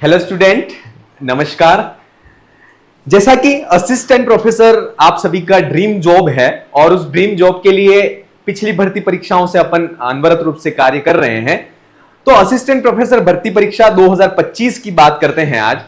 Hello student, नमस्कार। जैसा कि असिस्टेंट प्रोफेसर आप सभी का ड्रीम जॉब है और उस ड्रीम जॉब के लिए पिछली भर्ती परीक्षाओं से अपन अनवरत रूप से कार्य कर रहे हैं, तो असिस्टेंट प्रोफेसर भर्ती परीक्षा 2025 की बात करते हैं आज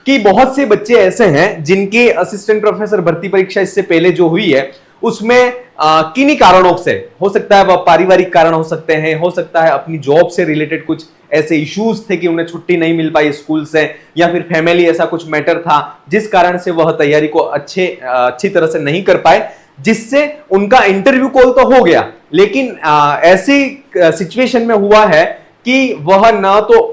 कि बहुत से बच्चे ऐसे हैं जिनकी असिस्टेंट प्रोफेसर भर्ती परीक्षा इससे पहले जो हुई है उसमें किन्हीं कारणों से, हो सकता है वह पारिवारिक कारण हो सकते हैं, हो सकता है अपनी जॉब से रिलेटेड कुछ ऐसे इश्यूज थे कि उन्हें छुट्टी नहीं मिल पाई स्कूल से, या फिर फैमिली ऐसा कुछ मैटर था जिस कारण से वह तैयारी को अच्छी तरह से नहीं कर पाए, जिससे उनका इंटरव्यू कॉल तो हो गया, लेकिन ऐसी सिचुएशन में हुआ है कि वह ना तो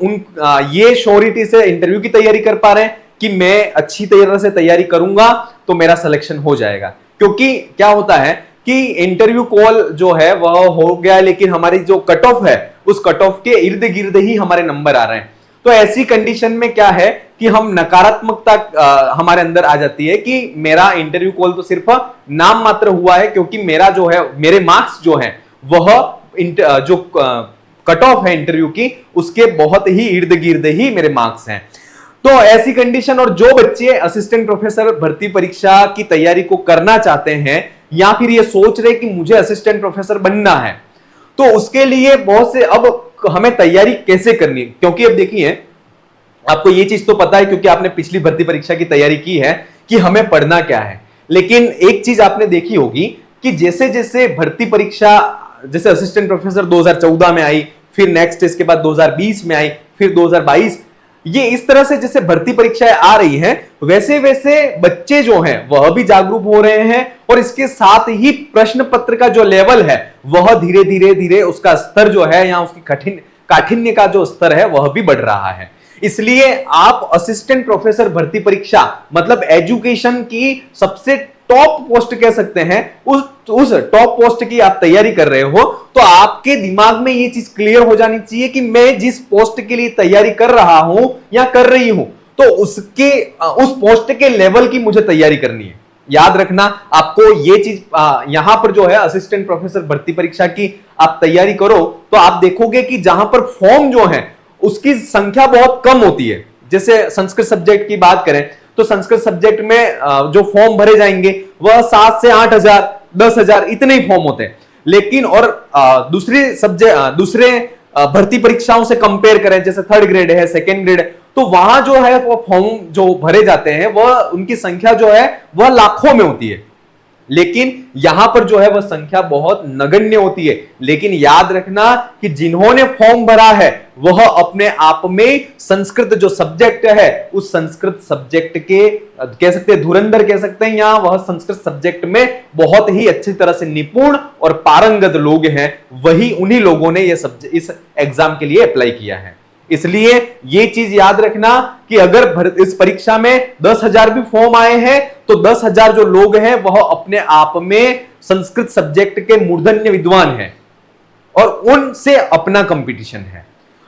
ये श्योरिटी से इंटरव्यू की तैयारी कर पा रहे हैं कि मैं अच्छी तरह से तैयारी करूंगा तो मेरा सिलेक्शन हो जाएगा। क्योंकि क्या होता है कि इंटरव्यू कॉल जो है वह हो गया, लेकिन हमारी जो कट ऑफ है उस कट ऑफ के इर्द गिर्द ही हमारे नंबर आ रहे हैं। तो ऐसी कंडीशन में क्या है कि हम नकारात्मकता हमारे अंदर आ जाती है कि मेरा इंटरव्यू कॉल तो सिर्फ नाम मात्र हुआ है, क्योंकि मेरा जो है, मेरे मार्क्स जो है वह जो कट ऑफ है इंटरव्यू की उसके बहुत ही इर्द गिर्द ही मेरे मार्क्स हैं। तो ऐसी कंडीशन, और जो बच्चे असिस्टेंट प्रोफेसर भर्ती परीक्षा की तैयारी को करना चाहते हैं या फिर ये सोच रहे कि मुझे असिस्टेंट प्रोफेसर बनना है, तो उसके लिए बहुत से अब हमें तैयारी कैसे करनी है। क्योंकि अब देखिए, आपको ये चीज तो पता है क्योंकि आपने पिछली भर्ती परीक्षा की तैयारी की है कि हमें पढ़ना क्या है, लेकिन एक चीज आपने देखी होगी कि जैसे जैसे भर्ती परीक्षा, जैसे असिस्टेंट प्रोफेसर 2014 में आई, फिर नेक्स्ट इसके बाद 2020 में आई, फिर 2022, ये इस तरह से जैसे भर्ती परीक्षाएं आ रही हैं वैसे वैसे बच्चे जो हैं वह भी जागरूक हो रहे हैं, और इसके साथ ही प्रश्न पत्र का जो लेवल है वह धीरे धीरे धीरे उसका स्तर जो है, या उसकी काठिन्य का जो स्तर है वह भी बढ़ रहा है। इसलिए आप असिस्टेंट प्रोफेसर भर्ती परीक्षा मतलब एजुकेशन की सबसे टॉप पोस्ट कह सकते हैं, उस टॉप पोस्ट की आप तैयारी कर रहे हो, तो आपके दिमाग में ये चीज क्लियर हो जानी चाहिए कि मैं जिस पोस्ट के लिए तैयारी कर रहा हूं या कर रही हूं, तो उस पोस्ट के लेवल की मुझे तैयारी करनी है। याद रखना, आपको ये चीज यहां पर जो है असिस्टेंट प्रोफेसर भर्ती परीक्षा की आप तैयारी करो तो आप देखोगे कि जहां पर फॉर्म जो है उसकी संख्या बहुत कम होती है। जैसे संस्कृत सब्जेक्ट की बात करें तो संस्कृत सब्जेक्ट में जो फॉर्म भरे जाएंगे वह 7 से 8,000 10,000 इतने ही फॉर्म होते हैं, लेकिन और दूसरे भर्ती परीक्षाओं से कंपेयर करें, जैसे थर्ड ग्रेड है, सेकेंड ग्रेड है, तो वहां जो है वो फॉर्म जो भरे जाते हैं वह उनकी संख्या जो है वह लाखों में होती है, लेकिन यहां पर जो है वह संख्या बहुत नगण्य होती है। लेकिन याद रखना कि जिन्होंने फॉर्म भरा है वह अपने आप में संस्कृत जो सब्जेक्ट है उस संस्कृत सब्जेक्ट के कह सकते हैं धुरंधर कह सकते हैं, या वह संस्कृत सब्जेक्ट में बहुत ही अच्छी तरह से निपुण और पारंगत लोग हैं, वही उन्हीं लोगों ने इस एग्जाम के लिए अप्लाई किया है। इसलिए ये चीज याद रखना कि अगर इस परीक्षा में 10,000 भी फॉर्म आए हैं तो 10,000 जो लोग हैं वह अपने आप में संस्कृत सब्जेक्ट के मूर्धन्य विद्वान हैं और उनसे अपना कंपटीशन है।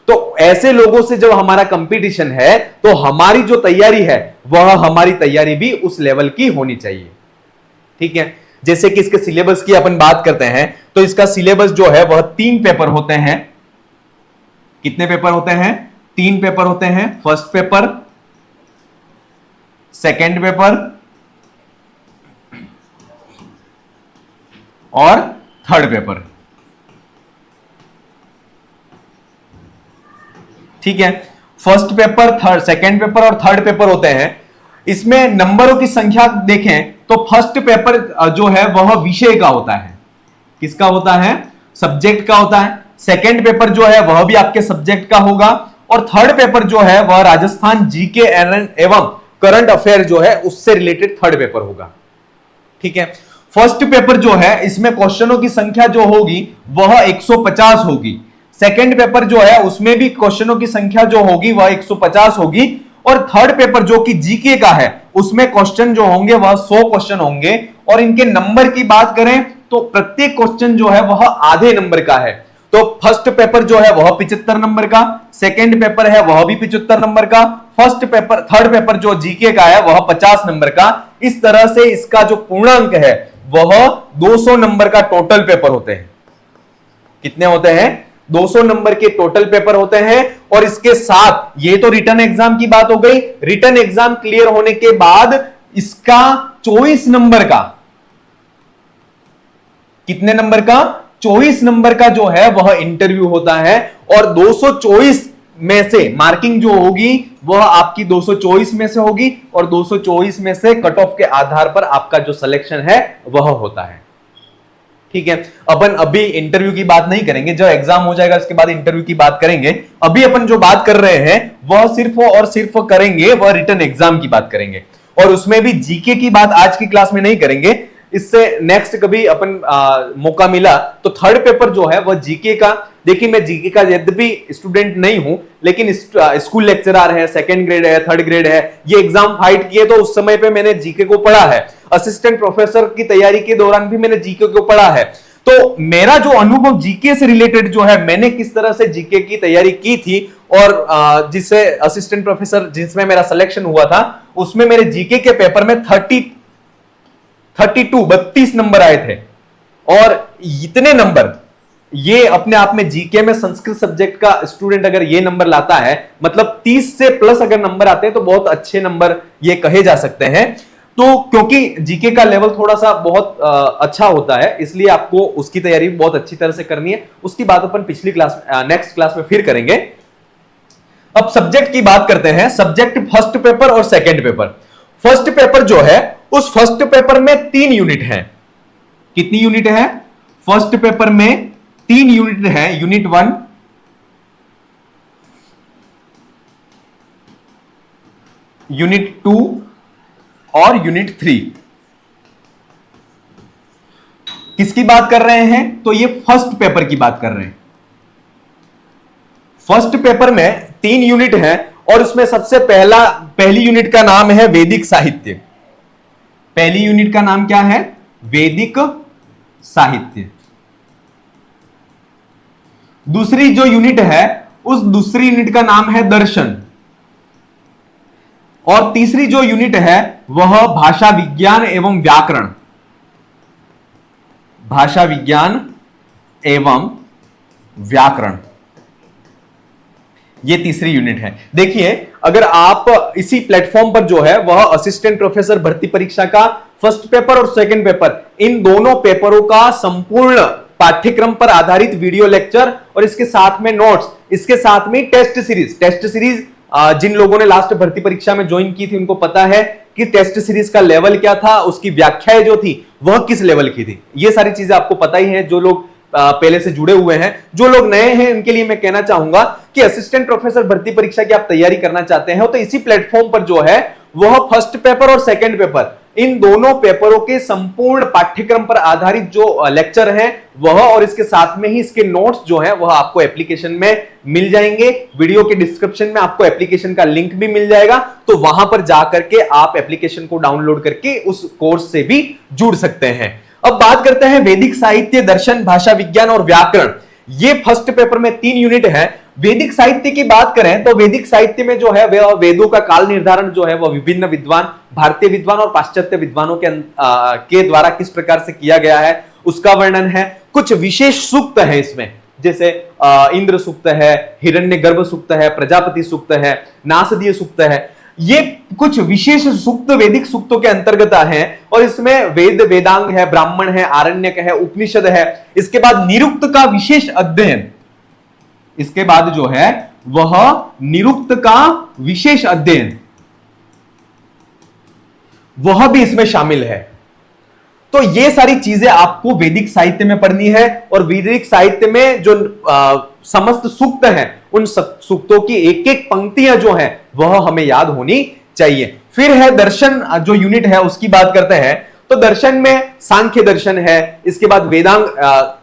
तो ऐसे लोगों से जब हमारा कंपटीशन है तो हमारी जो तैयारी है वह हमारी तैयारी भी उस लेवल की होनी चाहिए। ठीक है, जैसे कि इसके सिलेबस की अपन बात करते हैं तो इसका सिलेबस जो है वह 3 पेपर होते हैं। कितने पेपर होते हैं? 3 पेपर होते हैं। फर्स्ट पेपर, सेकेंड पेपर और थर्ड पेपर। ठीक है, फर्स्ट पेपर, सेकेंड पेपर और थर्ड पेपर होते हैं। इसमें नंबरों की संख्या देखें तो फर्स्ट पेपर जो है वह विषय का होता है। किसका होता है? सब्जेक्ट का होता है। सेकेंड पेपर जो है वह भी आपके सब्जेक्ट का होगा, और थर्ड पेपर जो है वह राजस्थान जीके एवं करंट अफेयर जो है उससे रिलेटेड थर्ड पेपर होगा। ठीक है, फर्स्ट पेपर जो है इसमें क्वेश्चनों की संख्या जो होगी वह 150 होगी। सेकेंड पेपर जो है उसमें भी क्वेश्चनों की संख्या जो होगी वह 150 होगी, और थर्ड पेपर जो कि जीके का है उसमें क्वेश्चन जो होंगे वह 100 क्वेश्चन होंगे, और इनके नंबर की बात करें तो प्रत्येक क्वेश्चन जो है वह आधे नंबर का है। तो फर्स्ट पेपर जो है वह 75 नंबर का, सेकेंड पेपर है वह भी 75 नंबर का, थर्ड पेपर जो जीके का है वह 50 नंबर का। इस तरह से इसका जो पूर्णांक है वह 200 नंबर का टोटल पेपर होते हैं। कितने होते हैं? 200 नंबर के टोटल पेपर होते हैं। और इसके साथ ये तो रिटन एग्जाम की बात हो गई। रिटन एग्जाम क्लियर होने के बाद इसका 24 नंबर का, कितने नंबर का, 24 नंबर का जो है वह इंटरव्यू होता है। और 224 में से मार्किंग जो होगी वह आपकी 224 में से होगी और 224 में से कट ऑफ के आधार पर आपका जो सिलेक्शन है वह होता है। ठीक है, अपन अभी इंटरव्यू की बात नहीं करेंगे, जब एग्जाम हो जाएगा उसके बाद इंटरव्यू की बात करेंगे। अभी अपन जो बात कर रहे हैं वह सिर्फ और सिर्फ करेंगे वह रिटन एग्जाम की बात करेंगे, और उसमें भी जीके की बात आज की क्लास में नहीं करेंगे। इससे नेक्स्ट कभी अपन मौका मिला तो थर्ड पेपर जो है वह जीके का। देखिए, मैं जीके का यद्यपि स्टूडेंट नहीं हूं, लेकिन स्कूल लेक्चरर है, सेकंड ग्रेड है, थर्ड ग्रेड है, ये एग्जाम फाइट किए तो उस समय पे मैंने जीके को पढ़ा है। असिस्टेंट प्रोफेसर की तैयारी के दौरान भी मैंने जीके को पढ़ा है। तो मेरा जो अनुभव जीके से रिलेटेड जो है, मैंने किस तरह से जीके की तैयारी की थी और जिससे असिस्टेंट प्रोफेसर जिसमें मेरा सिलेक्शन हुआ था, उसमें मेरे जीके के पेपर में 32 नंबर आए थे। और इतने नंबर, ये अपने आप में जीके में संस्कृत सब्जेक्ट का स्टूडेंट अगर ये नंबर लाता है, मतलब 30 से प्लस अगर नंबर आते हैं तो बहुत अच्छे नंबर ये कहे जा सकते हैं। तो क्योंकि जीके का लेवल थोड़ा सा बहुत अच्छा होता है, इसलिए आपको उसकी तैयारी बहुत अच्छी तरह से करनी है। उसकी बात अपन पिछली क्लास, नेक्स्ट क्लास में फिर करेंगे। अब सब्जेक्ट की बात करते हैं। सब्जेक्ट फर्स्ट पेपर और सेकंड पेपर। फर्स्ट पेपर जो है, उस फर्स्ट पेपर में 3 यूनिट है। कितनी यूनिट है? फर्स्ट पेपर में 3 यूनिट है। यूनिट 1, यूनिट 2 और यूनिट 3। किसकी बात कर रहे हैं? तो ये फर्स्ट पेपर की बात कर रहे हैं। फर्स्ट पेपर में 3 यूनिट है और उसमें सबसे पहली यूनिट का नाम है वैदिक साहित्य। पहली यूनिट का नाम क्या है? वैदिक साहित्य। दूसरी जो यूनिट है, उस दूसरी यूनिट का नाम है दर्शन। और तीसरी जो यूनिट है वह भाषा विज्ञान एवं व्याकरण। भाषा विज्ञान एवं व्याकरण, ये तीसरी यूनिट है। देखिए, अगर आप इसी प्लेटफॉर्म पर जो है वह असिस्टेंट प्रोफेसर भर्ती परीक्षा का फर्स्ट पेपर और सेकंड पेपर, इन दोनों पेपरों का संपूर्ण पाठ्यक्रम पर आधारित वीडियो लेक्चर और इसके साथ में नोट्स, इसके साथ में टेस्ट सीरीज, जिन लोगों ने लास्ट भर्ती परीक्षा में ज्वाइन की थी उनको पता है कि टेस्ट सीरीज का लेवल क्या था, उसकी व्याख्याएं जो थी वह किस लेवल की थी। ये सारी चीजें आपको पता ही है, जो लोग पहले से जुड़े हुए हैं। जो लोग नए हैं उनके लिए मैं कहना चाहूंगा कि असिस्टेंट प्रोफेसर भर्ती परीक्षा की आप तैयारी करना चाहते हैं तो इसी प्लेटफॉर्म पर जो है वह फर्स्ट पेपर और सेकंड पेपर, इन दोनों पेपरों के संपूर्ण पाठ्यक्रम पर आधारित जो लेक्चर है वह और इसके साथ में ही इसके नोट्स जो है वह आपको एप्लीकेशन में मिल जाएंगे। वीडियो के डिस्क्रिप्शन में आपको एप्लीकेशन का लिंक भी मिल जाएगा, तो वहां पर जाकर के आप एप्लीकेशन को डाउनलोड करके उस कोर्स से भी जुड़ सकते हैं। अब बात करते हैं वैदिक साहित्य, दर्शन, भाषा विज्ञान और व्याकरण। ये फर्स्ट पेपर में 3 यूनिट है। वैदिक साहित्य की बात करें तो वैदिक साहित्य में जो है वह वेदों का काल निर्धारण जो है वह विभिन्न विद्वान, भारतीय विद्वान और पाश्चात्य विद्वानों के द्वारा किस प्रकार से किया गया है उसका वर्णन है। कुछ विशेष सूक्त है इसमें, जैसे इंद्र सूक्त है, हिरण्यगर्भ सूक्त है, प्रजापति सूक्त है, नासदीय सूक्त है। ये कुछ विशेष सूक्त वैदिक सूक्तों के अंतर्गत है और इसमें वेद, वेदांग है, ब्राह्मण है, आरण्यक है, उपनिषद है। इसके बाद निरुक्त का विशेष अध्ययन, इसके बाद जो है वह निरुक्त का विशेष अध्ययन वह भी इसमें शामिल है। तो ये सारी चीजें आपको वैदिक साहित्य में पढ़नी है और वैदिक साहित्य में जो समस्त सूक्त हैं उन सूक्तों की एक एक पंक्तियां जो है वह हमें याद होनी चाहिए। फिर है दर्शन, जो यूनिट है उसकी बात करते हैं तो दर्शन में सांख्य दर्शन है, इसके बाद वेदांग,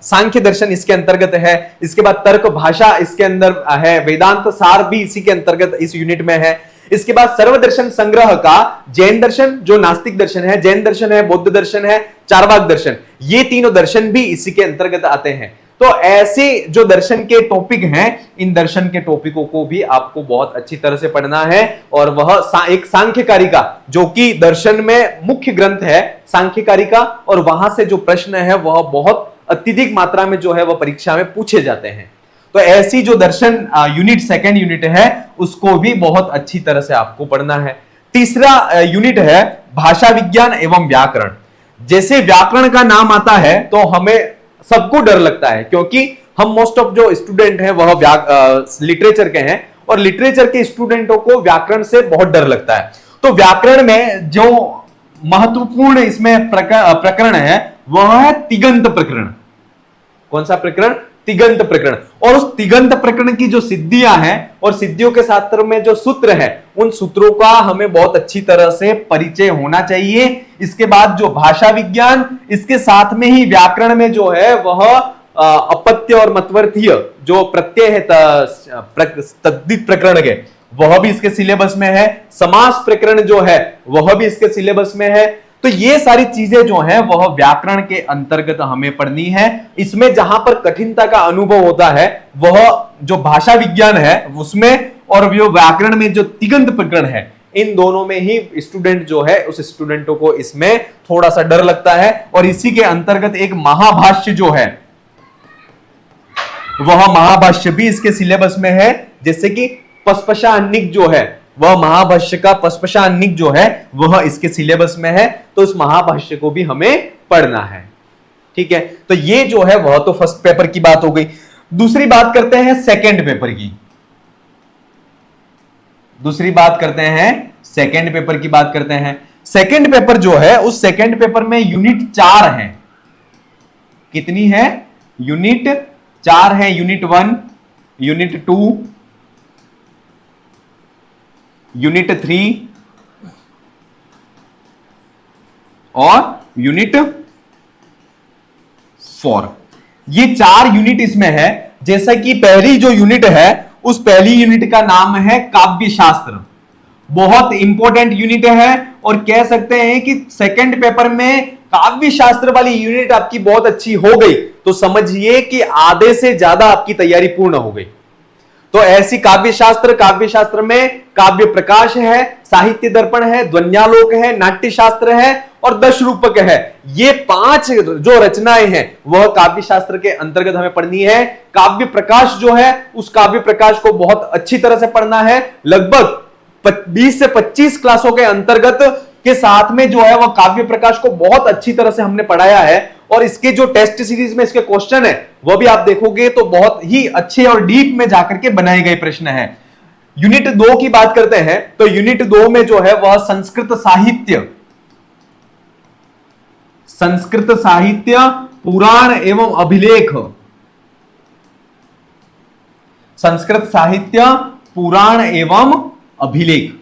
सांख्य दर्शन इसके अंतर्गत है, इसके बाद तर्क भाषा इसके अंदर है, वेदांत सार भी इसी के अंतर्गत इस यूनिट में है। इसके बाद सर्वदर्शन संग्रह का जैन दर्शन जो नास्तिक दर्शन है, जैन दर्शन है, बौद्ध दर्शन है, चारवाक दर्शन, ये तीनों दर्शन भी इसी के अंतर्गत आते हैं। तो ऐसे जो दर्शन के टॉपिक हैं, इन दर्शन के टॉपिकों को भी आपको बहुत अच्छी तरह से पढ़ना है। और वह एक सांख्यकारिका जो कि दर्शन में मुख्य ग्रंथ है सांख्यकारिका, और वहां से जो प्रश्न है वह बहुत अत्यधिक मात्रा में जो है वह परीक्षा में पूछे जाते हैं। तो ऐसी जो दर्शन यूनिट, सेकंड यूनिट है, उसको भी बहुत अच्छी तरह से आपको पढ़ना है। तीसरा यूनिट है भाषा विज्ञान एवं व्याकरण। जैसे व्याकरण का नाम आता है तो हमें सबको डर लगता है, क्योंकि हम मोस्ट ऑफ जो स्टूडेंट हैं वह लिटरेचर के हैं, और लिटरेचर के स्टूडेंटों को व्याकरण से बहुत डर लगता है। तो व्याकरण में जो महत्वपूर्ण इसमें प्रकरण है वह है तिगंत प्रकरण। कौन सा प्रकरण? तिगंत प्रकरण। और उस तिगंत प्रकरण की जो सिद्धियां हैं और सिद्धियों के शास्त्र में जो सूत्र है, उन सूत्रों का हमें बहुत अच्छी तरह से परिचय होना चाहिए। इसके बाद जो भाषा विज्ञान, इसके साथ में ही व्याकरण में जो है वह अपत्य और मतवर्थीय जो प्रत्यय है तद्धित प्रकरण के, वह भी इसके सिलेबस में है। समास प्रकरण जो है वह भी इसके सिलेबस में है। तो ये सारी चीजें जो हैं वह व्याकरण के अंतर्गत हमें पढ़नी है। इसमें जहां पर कठिनता का अनुभव होता है वह जो भाषा विज्ञान है उसमें, और जो व्याकरण में जो तिगंत प्रकरण है, इन दोनों में ही स्टूडेंट जो है उस स्टूडेंटों को इसमें थोड़ा सा डर लगता है। और इसी के अंतर्गत एक महाभाष्य जो है वह महाभाष्य भी इसके सिलेबस में है। जैसे कि पस्पशान्निक जो है, वह महाभाष्य का पस्पशान्निक जो है वह इसके सिलेबस में है। तो उस महाभाष्य को भी हमें पढ़ना है। ठीक है, तो ये जो है वह तो फर्स्ट पेपर की बात हो गई। दूसरी बात करते हैं सेकंड पेपर की। दूसरी बात करते हैं सेकंड पेपर की बात करते हैं। सेकंड पेपर जो है, उस सेकंड पेपर में यूनिट 4 है। कितनी है? यूनिट 4 है। यूनिट 1, यूनिट 2, यूनिट 3 और यूनिट 4। ये 4 यूनिट इसमें है। जैसा कि पहली जो यूनिट है, उस पहली यूनिट का नाम है काव्य शास्त्र। बहुत इंपॉर्टेंट यूनिट है, और कह सकते हैं कि सेकंड पेपर में काव्य शास्त्र वाली यूनिट आपकी बहुत अच्छी हो गई तो समझिए कि आधे से ज्यादा आपकी तैयारी पूर्ण हो गई। तो ऐसी काव्य शास्त्र में काव्य प्रकाश है, साहित्य दर्पण है, ध्वन्यालोक है, नाट्य शास्त्र है और दश रूपक है। ये 5 जो रचनाएं हैं वह काव्य शास्त्र के अंतर्गत हमें पढ़नी है। काव्य प्रकाश जो है, उस काव्य प्रकाश को बहुत अच्छी तरह से पढ़ना है। लगभग 20 से 25 क्लासों के अंतर्गत के साथ में जो है वह काव्य प्रकाश को बहुत अच्छी तरह से हमने पढ़ाया है। और इसके जो टेस्ट सीरीज में इसके क्वेश्चन है वह भी आप देखोगे तो बहुत ही अच्छे और डीप में जाकर के बनाए गए प्रश्न है। यूनिट 2 की बात करते हैं तो यूनिट 2 में जो है वह संस्कृत साहित्य पुराण एवं अभिलेख। संस्कृत साहित्य पुराण एवं अभिलेख।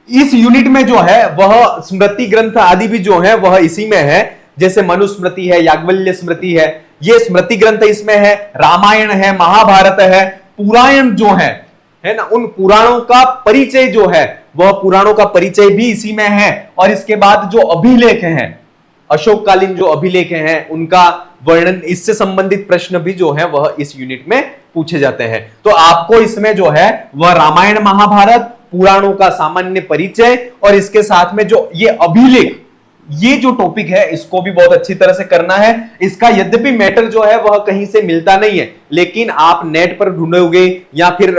इस यूनिट में जो है वह स्मृति ग्रंथ आदि भी जो है वह इसी में है। जैसे मनुस्मृति है, याज्ञवल्क्य स्मृति है, ये स्मृति ग्रंथ इसमें है। रामायण है, महाभारत है, पुराण जो है ना, उन पुराणों का परिचय जो है वह पुराणों का परिचय भी इसी में है। और इसके बाद जो अभिलेख हैं, अशोककालीन जो अभिलेख हैं, उनका वर्णन, इससे संबंधित प्रश्न भी जो है वह इस यूनिट में पूछे जाते हैं। तो आपको इसमें जो है वह रामायण, महाभारत, पुराणों का सामान्य परिचय और इसके साथ में जो ये अभिलेख, ये जो टॉपिक है इसको भी बहुत अच्छी तरह से करना है। इसका यद्यपि मैटर जो है वह कहीं से मिलता नहीं है, लेकिन आप नेट पर ढूंढोगे या फिर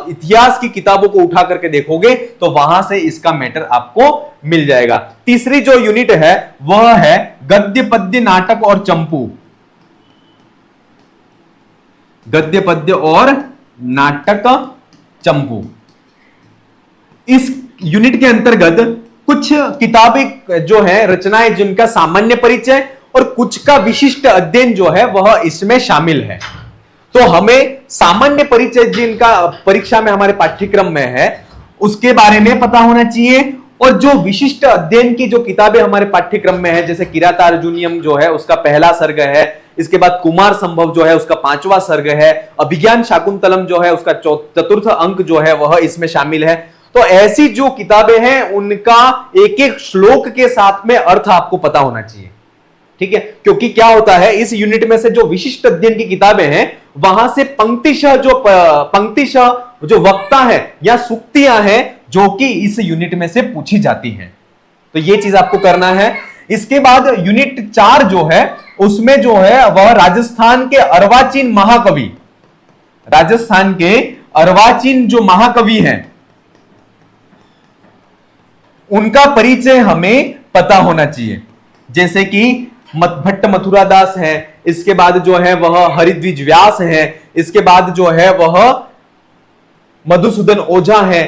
इतिहास की किताबों को उठा करके देखोगे तो वहां से इसका मैटर आपको मिल जाएगा। तीसरी जो यूनिट है वह है गद्य पद्य नाटक और चंपू। गद्य पद्य और नाटक चंपू। इस यूनिट के अंतर्गत कुछ किताबें जो है, रचनाएं जिनका सामान्य परिचय और कुछ का विशिष्ट अध्ययन जो है वह इसमें शामिल है। तो हमें सामान्य परिचय जिनका परीक्षा में हमारे पाठ्यक्रम में है उसके बारे में पता होना चाहिए। और जो विशिष्ट अध्ययन की जो किताबें हमारे पाठ्यक्रम में है, जैसे किरातार्जुनीयम जो है उसका पहला सर्ग है, इसके बाद कुमार संभव जो है उसका 5वां सर्ग है, अभिज्ञान शाकुंतलम जो है उसका चतुर्थ अंक जो है वह इसमें शामिल है। तो ऐसी जो किताबें हैं उनका एक एक श्लोक के साथ में अर्थ आपको पता होना चाहिए। ठीक है, क्योंकि क्या होता है इस यूनिट में से जो विशिष्ट अध्ययन की किताबें हैं वहां से पंक्तिशः जो वक्ता है या सूक्तियां हैं जो कि इस यूनिट में से पूछी जाती हैं। तो ये चीज आपको करना है। इसके बाद यूनिट 4 जो है उसमें जो है वह राजस्थान के अर्वाचीन महाकवि, राजस्थान के अर्वाचीन जो महाकवि हैं उनका परिचय हमें पता होना चाहिए। जैसे कि भट्ट मथुरादास है, इसके बाद जो है वह हरिद्विज व्यास है, इसके बाद जो है वह मधुसूदन ओझा है।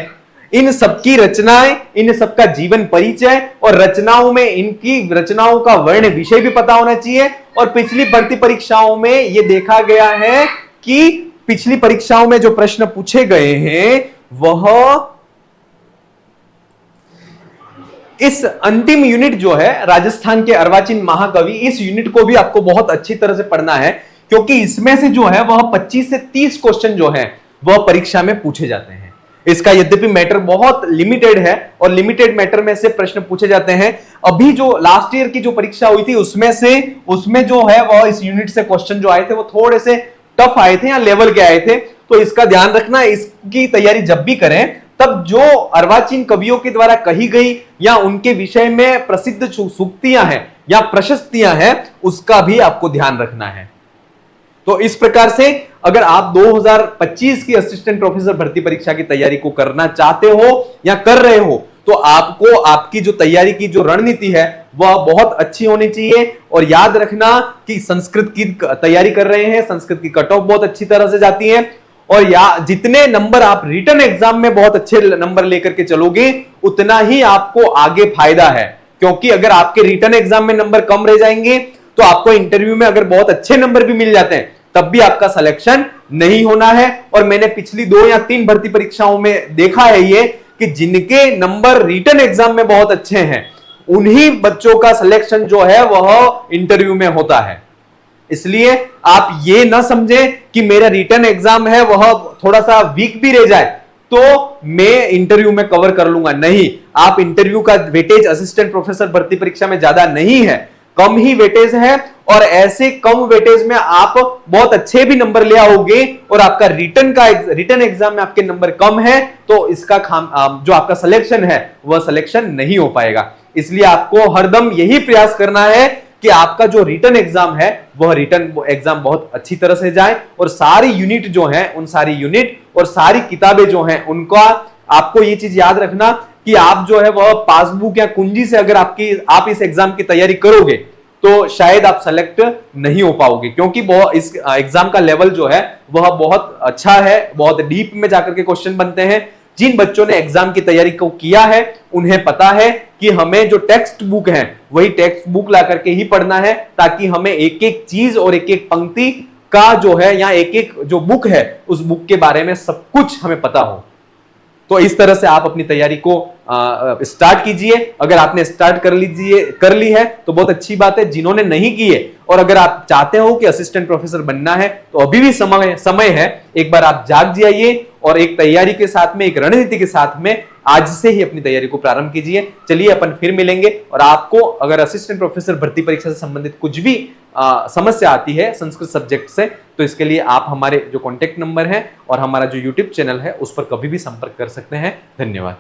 इन सबकी रचनाएं, इन सबका जीवन परिचय और रचनाओं में इनकी रचनाओं का वर्ण विषय भी पता होना चाहिए। और पिछली भर्ती परीक्षाओं में यह देखा गया है कि पिछली परीक्षाओं में जो प्रश्न पूछे गए हैं वह इस अंतिम यूनिट जो है राजस्थान के अर्वाचीन महाकवि, इस यूनिट को भी आपको बहुत अच्छी तरह से पढ़ना है, क्योंकि इसमें से जो है वह 25 से 30 क्वेश्चन जो है वह परीक्षा में पूछे जाते हैं। इसका यद्यपि मैटर बहुत लिमिटेड है और लिमिटेड मैटर में से प्रश्न पूछे जाते हैं। अभी जो लास्ट ईयर की जो परीक्षा हुई थी उसमें जो है वह इस यूनिट से क्वेश्चन जो आए थे वो थोड़े से टफ आए थे या लेवल के आए थे। तो इसका ध्यान रखना, इसकी तैयारी जब भी करें तब जो अर्वाचीन कवियों के द्वारा कही गई या उनके विषय में प्रसिद्ध सूक्तियां हैं या प्रशस्तियां हैं उसका भी आपको ध्यान रखना है। तो इस प्रकार से अगर आप 2025 की असिस्टेंट प्रोफेसर भर्ती परीक्षा की तैयारी को करना चाहते हो या कर रहे हो तो आपको आपकी जो तैयारी की जो रणनीति है वह बहुत अच्छी होनी चाहिए। और याद रखना कि संस्कृत की तैयारी कर रहे हैं, संस्कृत की कट ऑफ बहुत अच्छी तरह से जाती है और जितने नंबर आप रिटन एग्जाम में बहुत अच्छे नंबर लेकर के चलोगे उतना ही आपको आगे फायदा है। क्योंकि अगर आपके रिटन एग्जाम में नंबर कम रह जाएंगे तो आपको इंटरव्यू में अगर बहुत अच्छे नंबर भी मिल जाते हैं तब भी आपका सिलेक्शन नहीं होना है। और मैंने पिछली 2 या 3 भर्ती परीक्षाओं में देखा है ये कि जिनके नंबर रिटन एग्जाम में बहुत अच्छे हैं उन्हीं बच्चों का सिलेक्शन जो है वह इंटरव्यू में होता है। इसलिए आप ये ना समझें कि मेरा रिटन एग्जाम है वह थोड़ा सा वीक भी रह जाए तो मैं इंटरव्यू में कवर कर लूंगा, नहीं। आप इंटरव्यू का वेटेज असिस्टेंट प्रोफेसर भर्ती परीक्षा में ज्यादा नहीं है, कम ही वेटेज है। और ऐसे कम वेटेज में आप बहुत अच्छे भी नंबर ले आओगे और आपका रिटन एग्जाम में आपके नंबर कम है तो इसका जो आपका सिलेक्शन है वह सिलेक्शन नहीं हो पाएगा। इसलिए आपको हरदम यही प्रयास करना है कि आपका जो रिटन एग्जाम है वह रिटन एग्जाम बहुत अच्छी तरह से जाए और सारी यूनिट जो है उन सारी यूनिट और सारी किताबें जो हैं उनका आपको ये चीज याद रखना कि आप जो है वह पासबुक या कुंजी से अगर आप इस एग्जाम की तैयारी करोगे तो शायद आप सेलेक्ट नहीं हो पाओगे, क्योंकि इस एग्जाम का लेवल जो है वह बहुत अच्छा है, बहुत डीप में जाकर के क्वेश्चन बनते हैं। जिन बच्चों ने एग्जाम की तैयारी को किया है उन्हें पता है कि हमें जो टेक्स्ट बुक है वही टेक्स्ट बुक ला करके ही पढ़ना है ताकि हमें एक एक चीज और एक एक पंक्ति का जो है या एक एक जो बुक है उस बुक के बारे में सब कुछ हमें पता हो। तो इस तरह से आप अपनी तैयारी को स्टार्ट कीजिए। अगर आपने स्टार्ट कर ली है तो बहुत अच्छी बात है। जिन्होंने नहीं की है और अगर आप चाहते हो कि असिस्टेंट प्रोफेसर बनना है तो अभी भी समय है, एक बार आप जाग जाइए और एक तैयारी के साथ में, एक रणनीति के साथ में आज से ही अपनी तैयारी को प्रारंभ कीजिए। चलिए अपन फिर मिलेंगे और आपको अगर असिस्टेंट प्रोफेसर भर्ती परीक्षा से संबंधित कुछ भी समस्या आती है संस्कृत सब्जेक्ट से तो इसके लिए आप हमारे जो कॉन्टेक्ट नंबर है और हमारा जो यूट्यूब चैनल है उस पर कभी भी संपर्क कर सकते हैं। धन्यवाद।